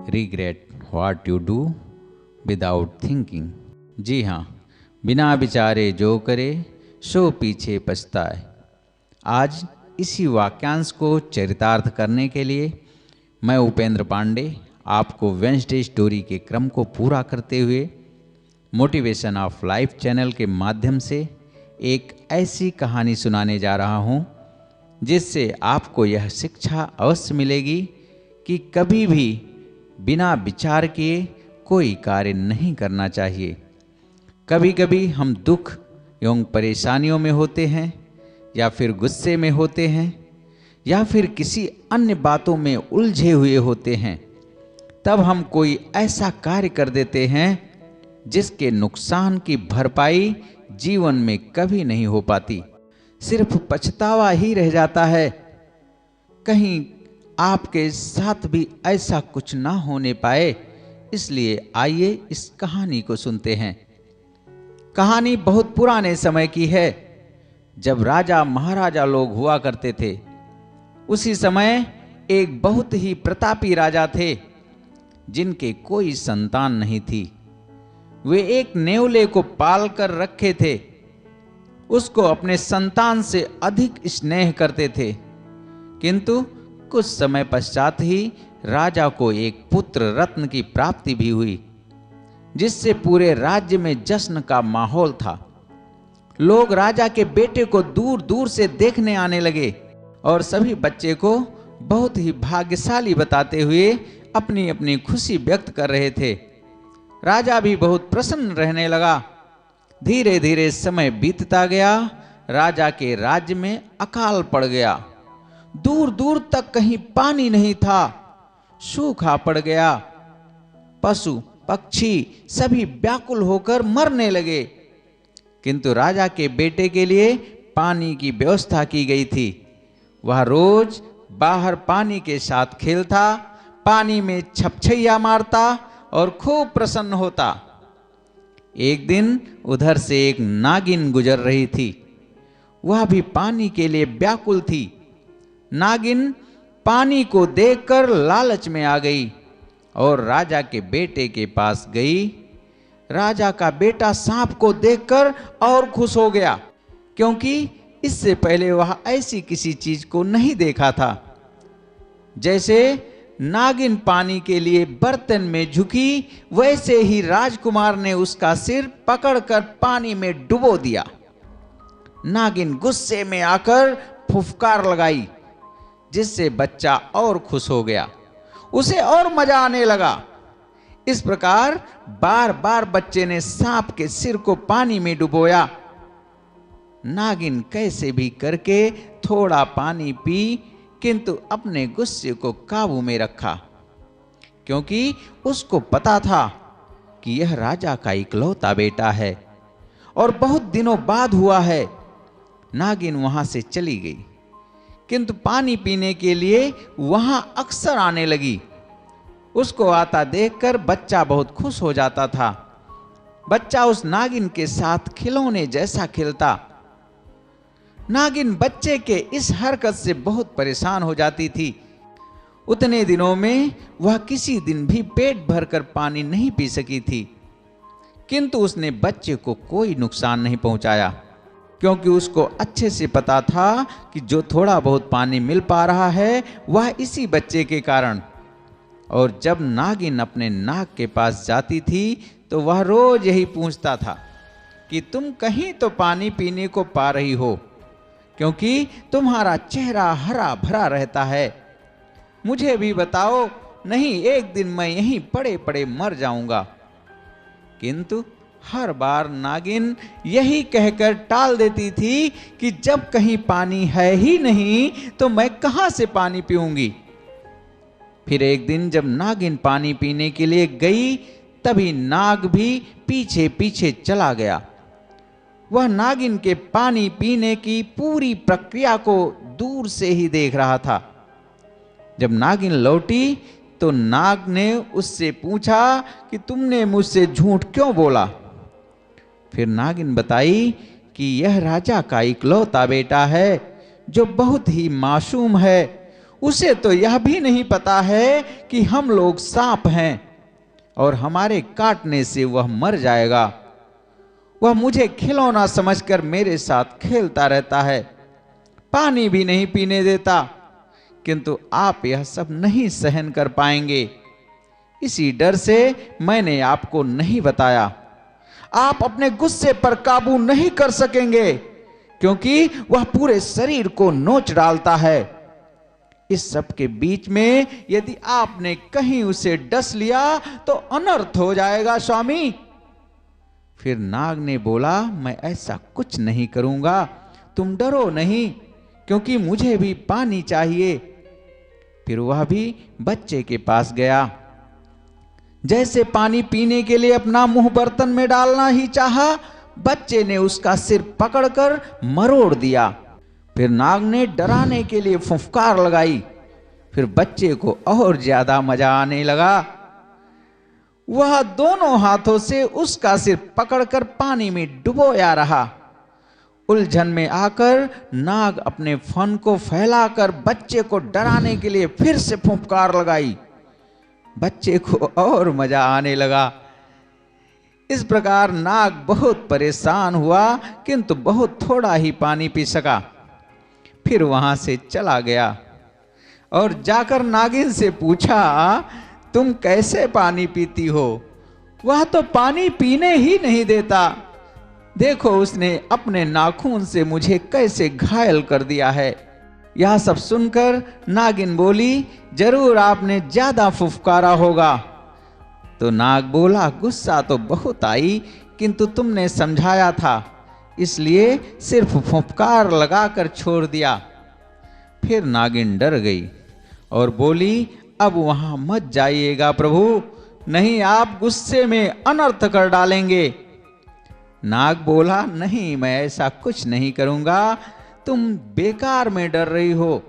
regret what you do without thinking। जी हाँ, बिना विचारे जो करे सो पीछे पछताए। आज इसी वाक्यांश को चरितार्थ करने के लिए मैं उपेंद्र पांडे आपको वेंसडे स्टोरी के क्रम को पूरा करते हुए मोटिवेशन ऑफ लाइफ चैनल के माध्यम से एक ऐसी कहानी सुनाने जा रहा हूँ जिससे आपको यह शिक्षा अवश्य मिलेगी कि कभी भी बिना विचार किए कोई कार्य नहीं करना चाहिए। कभी कभी हम दुख एवं परेशानियों में होते हैं या फिर गुस्से में होते हैं या फिर किसी अन्य बातों में उलझे हुए होते हैं। तब हम कोई ऐसा कार्य कर देते हैं जिसके नुकसान की भरपाई जीवन में कभी नहीं हो पाती, सिर्फ पछतावा ही रह जाता है। कहीं आपके साथ भी ऐसा कुछ ना होने पाए, इसलिए आइए इस कहानी को सुनते हैं। कहानी बहुत पुराने समय की है, जब राजा महाराजा लोग हुआ करते थे। उसी समय एक बहुत ही प्रतापी राजा थे जिनके कोई संतान नहीं थी। वे एक नेवले को पाल कर रखे थे। उसको अपने संतान से अधिक स्नेह करते थे, किंतु कुछ समय पश्चात ही राजा को एक पुत्र रत्न की प्राप्ति भी हुई, जिससे पूरे राज्य में जश्न का माहौल था। लोग राजा के बेटे को दूर दूर से देखने आने लगे और सभी बच्चे को बहुत ही भाग्यशाली बताते हुए अपनी अपनी खुशी व्यक्त कर रहे थे। राजा भी बहुत प्रसन्न रहने लगा। धीरे धीरे समय बीतता गया। राजा के राज्य में अकाल पड़ गया। दूर दूर तक कहीं पानी नहीं था। सूखा पड़ गया। पशु पक्षी सभी व्याकुल होकर मरने लगे, किंतु राजा के बेटे के लिए पानी की व्यवस्था की गई थी। वह रोज बाहर पानी के साथ खेलता, पानी में छपछैया मारता और खूब प्रसन्न होता। एक दिन उधर से एक नागिन गुजर रही थी। वह भी पानी के लिए व्याकुल थी। नागिन पानी को देखकर लालच में आ गई और राजा के बेटे के पास गई। राजा का बेटा सांप को देखकर और खुश हो गया, क्योंकि इससे पहले वह ऐसी किसी चीज को नहीं देखा था। जैसे नागिन पानी के लिए बर्तन में झुकी, वैसे ही राजकुमार ने उसका सिर पकड़कर पानी में डुबो दिया। नागिन गुस्से में आकर फुफकार लगाई, जिससे बच्चा और खुश हो गया। उसे और मजा आने लगा। इस प्रकार बार बार बच्चे ने सांप के सिर को पानी में डुबोया। नागिन कैसे भी करके थोड़ा पानी पी, किंतु अपने गुस्से को काबू में रखा, क्योंकि उसको पता था कि यह राजा का इकलौता बेटा है और बहुत दिनों बाद हुआ है। नागिन वहां से चली गई, किंतु पानी पीने के लिए वहां अक्सर आने लगी। उसको आता देखकर बच्चा बहुत खुश हो जाता था। बच्चा उस नागिन के साथ खिलौने जैसा खेलता। नागिन बच्चे के इस हरकत से बहुत परेशान हो जाती थी। उतने दिनों में वह किसी दिन भी पेट भरकर पानी नहीं पी सकी थी, किंतु उसने बच्चे को कोई नुकसान नहीं पहुंचाया, क्योंकि उसको अच्छे से पता था कि जो थोड़ा बहुत पानी मिल पा रहा है वह इसी बच्चे के कारण। और जब नागिन अपने नाक के पास जाती थी तो वह रोज यही पूछता था कि तुम कहीं तो पानी पीने को पा रही हो, क्योंकि तुम्हारा चेहरा हरा भरा रहता है। मुझे भी बताओ, नहीं एक दिन मैं यहीं पड़े पड़े मर जाऊंगा। किंतु हर बार नागिन यही कहकर टाल देती थी कि जब कहीं पानी है ही नहीं तो मैं कहां से पानी पीऊंगी। फिर एक दिन जब नागिन पानी पीने के लिए गई, तभी नाग भी पीछे पीछे चला गया। वह नागिन के पानी पीने की पूरी प्रक्रिया को दूर से ही देख रहा था। जब नागिन लौटी तो नाग ने उससे पूछा कि तुमने मुझसे झूठ क्यों बोला। फिर नागिन बताई कि यह राजा का इकलौता बेटा है जो बहुत ही मासूम है। उसे तो यह भी नहीं पता है कि हम लोग सांप हैं और हमारे काटने से वह मर जाएगा। वह मुझे खिलौना समझकर मेरे साथ खेलता रहता है, पानी भी नहीं पीने देता, किंतु आप यह सब नहीं सहन कर पाएंगे। इसी डर से मैंने आपको नहीं बताया। आप अपने गुस्से पर काबू नहीं कर सकेंगे, क्योंकि वह पूरे शरीर को नोच डालता है। इस सब के बीच में यदि आपने कहीं उसे डस लिया तो अनर्थ हो जाएगा स्वामी। फिर नाग ने बोला, मैं ऐसा कुछ नहीं करूंगा, तुम डरो नहीं, क्योंकि मुझे भी पानी चाहिए। फिर वह भी बच्चे के पास गया। जैसे पानी पीने के लिए अपना मुंह बर्तन में डालना ही चाहा, बच्चे ने उसका सिर पकड़कर मरोड़ दिया। फिर नाग ने डराने के लिए फुफकार लगाई। फिर बच्चे को और ज्यादा मजा आने लगा। वह दोनों हाथों से उसका सिर पकड़कर पानी में डुबोया रहा। उलझन में आकर नाग अपने फन को फैलाकर बच्चे को डराने के लिए फिर से फुफकार लगाई। बच्चे को और मजा आने लगा। इस प्रकार नाग बहुत परेशान हुआ, किंतु बहुत थोड़ा ही पानी पी सका। फिर वहां से चला गया और जाकर नागिन से पूछा, तुम कैसे पानी पीती हो? वह तो पानी पीने ही नहीं देता। देखो उसने अपने नाखून से मुझे कैसे घायल कर दिया है। यह सब सुनकर नागिन बोली, जरूर आपने ज्यादा फुफकारा होगा। तो नाग बोला, गुस्सा तो बहुत आई, किंतु तुमने समझाया था, इसलिए सिर्फ फुफकार लगाकर छोड़ दिया। फिर नागिन डर गई और बोली, अब वहां मत जाइएगा प्रभु, नहीं आप गुस्से में अनर्थ कर डालेंगे। नाग बोला, नहीं मैं ऐसा कुछ नहीं करूंगा, तुम बेकार में डर रही हो।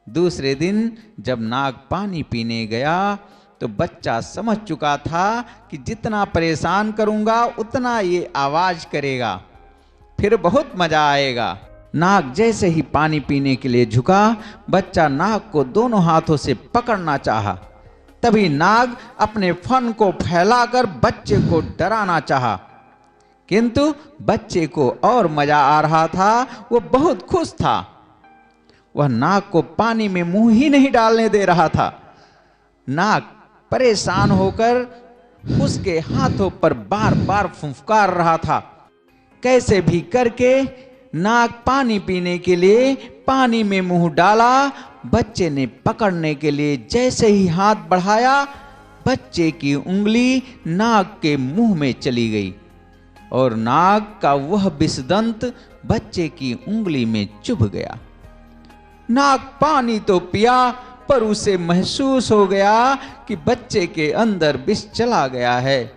दूसरे दिन जब नाग पानी पीने गया तो बच्चा समझ चुका था कि जितना परेशान करूंगा उतना ये आवाज करेगा, फिर बहुत मजा आएगा। नाग जैसे ही पानी पीने के लिए झुका, बच्चा नाग को दोनों हाथों से पकड़ना चाहा। तभी नाग अपने फन को फैलाकर बच्चे को डराना चाहा, किंतु बच्चे को और मजा आ रहा था, वो बहुत खुश था। वह नाग को पानी में मुंह ही नहीं डालने दे रहा था। नाग परेशान होकर उसके हाथों पर बार बार फुफकार रहा था। कैसे भी करके नाग पानी पीने के लिए पानी में मुंह डाला। बच्चे ने पकड़ने के लिए जैसे ही हाथ बढ़ाया, बच्चे की उंगली नाग के मुंह में चली गई और नाग का वह विषदंत बच्चे की उंगली में चुभ गया। नाग पानी तो पिया, पर उसे महसूस हो गया कि बच्चे के अंदर विष चला गया है।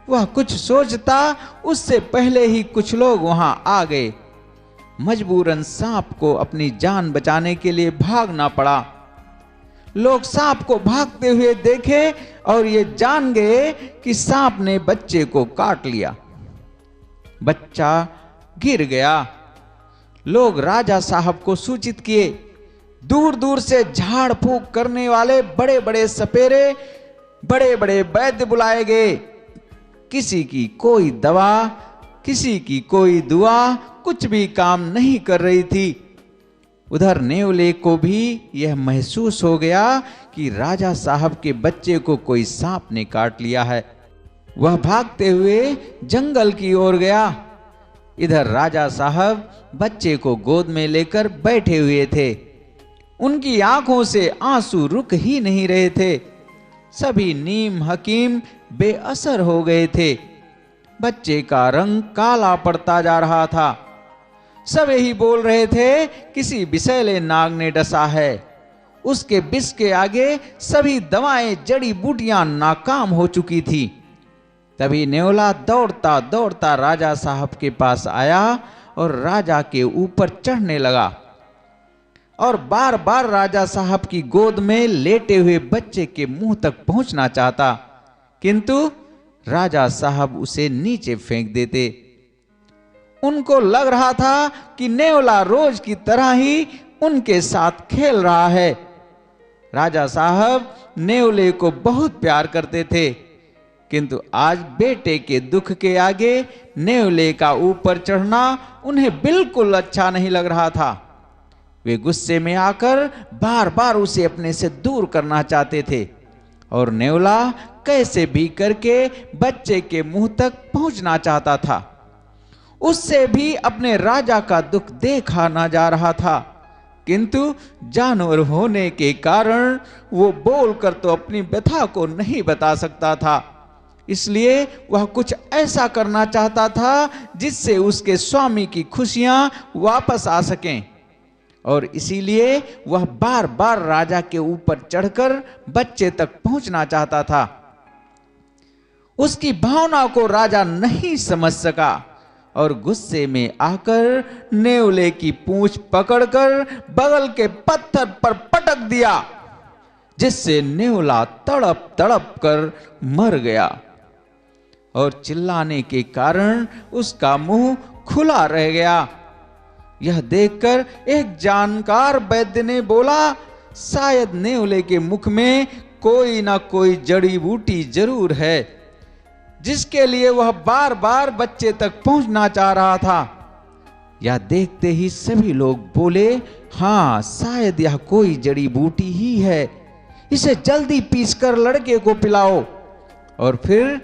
वह कुछ सोचता उससे पहले ही कुछ लोग वहां आ गए। मजबूरन सांप को अपनी जान बचाने के लिए भागना पड़ा। लोग सांप को भागते हुए देखे और ये जान गए कि सांप ने बच्चे को काट लिया। बच्चा गिर गया। लोग राजा साहब को सूचित किए। दूर दूर से झाड़ फूंक करने वाले बड़े बड़े सपेरे, बड़े बड़े वैद्य बुलाए गए। किसी की कोई दवा, किसी की कोई दुआ, कुछ भी काम नहीं कर रही थी। उधर नेवले को भी यह महसूस हो गया कि राजा साहब के बच्चे को कोई सांप ने काट लिया है। वह भागते हुए जंगल की ओर गया। इधर राजा साहब बच्चे को गोद में लेकर बैठे हुए थे। उनकी आंखों से आंसू रुक ही नहीं रहे थे। सभी नीम हकीम बेअसर हो गए थे। बच्चे का रंग काला पड़ता जा रहा था। सब यही बोल रहे थे, किसी विषैले नाग ने डसा है। उसके विष के आगे सभी दवाएं, जड़ी बूटियां नाकाम हो चुकी थी। तभी नेवला दौड़ता दौड़ता राजा साहब के पास आया और राजा के ऊपर चढ़ने लगा और बार बार राजा साहब की गोद में लेटे हुए बच्चे के मुंह तक पहुंचना चाहता, किंतु राजा साहब उसे नीचे फेंक देते। उनको लग रहा था कि नेवला रोज की तरह ही उनके साथ खेल रहा है। राजा साहब नेवले को बहुत प्यार करते थे, किंतु आज बेटे के दुख के आगे नेवले का ऊपर चढ़ना उन्हें बिल्कुल अच्छा नहीं लग रहा था। वे गुस्से में आकर बार बार उसे अपने से दूर करना चाहते थे और नेवला कैसे भी करके बच्चे के मुंह तक पहुंचना चाहता था। उससे भी अपने राजा का दुख देखा ना जा रहा था, किंतु जानवर होने के कारण वो बोलकर तो अपनी व्यथा को नहीं बता सकता था। इसलिए वह कुछ ऐसा करना चाहता था जिससे उसके स्वामी की खुशियां वापस आ सकें, और इसीलिए वह बार बार राजा के ऊपर चढ़कर बच्चे तक पहुंचना चाहता था। उसकी भावना को राजा नहीं समझ सका और गुस्से में आकर नेवले की पूंछ पकड़कर बगल के पत्थर पर पटक दिया, जिससे नेवला तड़प तड़प कर मर गया और चिल्लाने के कारण उसका मुंह खुला रह गया। यह देखकर एक जानकार वैद्य ने बोला, शायद नेवले के मुख में कोई ना कोई जड़ी बूटी जरूर है, जिसके लिए वह बार बार बच्चे तक पहुंचना चाह रहा था। यह देखते ही सभी लोग बोले, हाँ, शायद यह कोई जड़ी बूटी ही है, इसे जल्दी पीसकर लड़के को पिलाओ। और फिर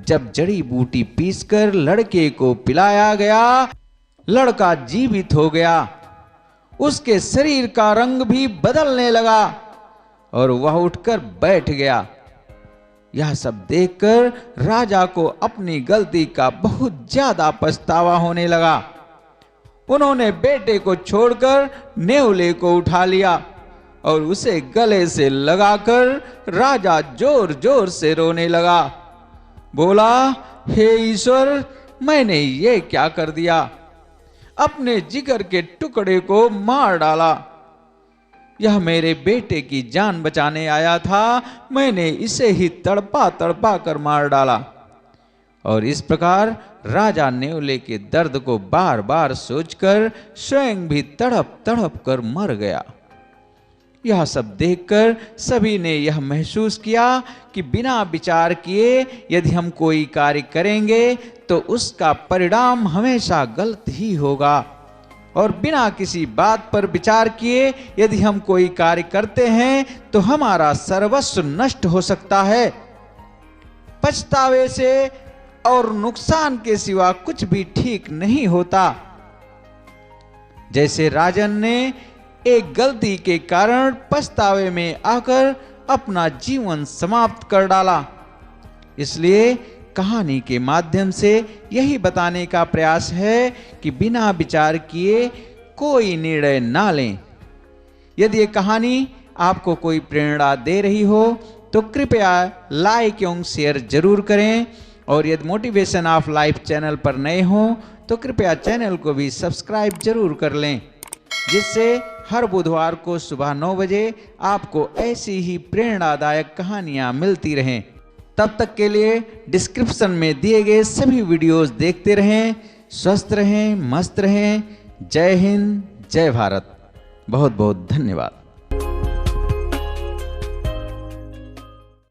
जब जड़ी बूटी पीसकर लड़के को पिलाया गया, लड़का जीवित हो गया। उसके शरीर का रंग भी बदलने लगा और वह उठकर बैठ गया। यह सब देखकर राजा को अपनी गलती का बहुत ज्यादा पछतावा होने लगा। उन्होंने बेटे को छोड़कर नेवले को उठा लिया और उसे गले से लगाकर राजा जोर जोर से रोने लगा। बोला, हे ईश्वर, मैंने ये क्या कर दिया? अपने जिगर के टुकड़े को मार डाला। यह मेरे बेटे की जान बचाने आया था, मैंने इसे ही तड़पा तड़पा कर मार डाला। और इस प्रकार राजा नेवले के दर्द को बार बार सोचकर स्वयं भी तड़प तड़प कर मर गया। यह सब देखकर सभी ने यह महसूस किया कि बिना विचार किए यदि हम कोई कार्य करेंगे तो उसका परिणाम हमेशा गलत ही होगा, और बिना किसी बात पर विचार किए यदि हम कोई कार्य करते हैं तो हमारा सर्वस्व नष्ट हो सकता है। पछतावे से और नुकसान के सिवा कुछ भी ठीक नहीं होता। जैसे राजन ने एक गलती के कारण पछतावे में आकर अपना जीवन समाप्त कर डाला। इसलिए कहानी के माध्यम से यही बताने का प्रयास है कि बिना विचार किए कोई निर्णय ना लें। यदि ये कहानी आपको कोई प्रेरणा दे रही हो तो कृपया लाइक एवं शेयर जरूर करें, और यदि मोटिवेशन ऑफ लाइफ चैनल पर नए हो तो कृपया चैनल को भी सब्सक्राइब जरूर कर लें, जिससे हर बुधवार को सुबह 9 बजे आपको ऐसी ही प्रेरणादायक कहानियां मिलती रहें। तब तक के लिए डिस्क्रिप्शन में दिए गए सभी वीडियोस देखते रहें। स्वस्थ रहें, मस्त रहें। जय हिंद, जय भारत। बहुत बहुत धन्यवाद।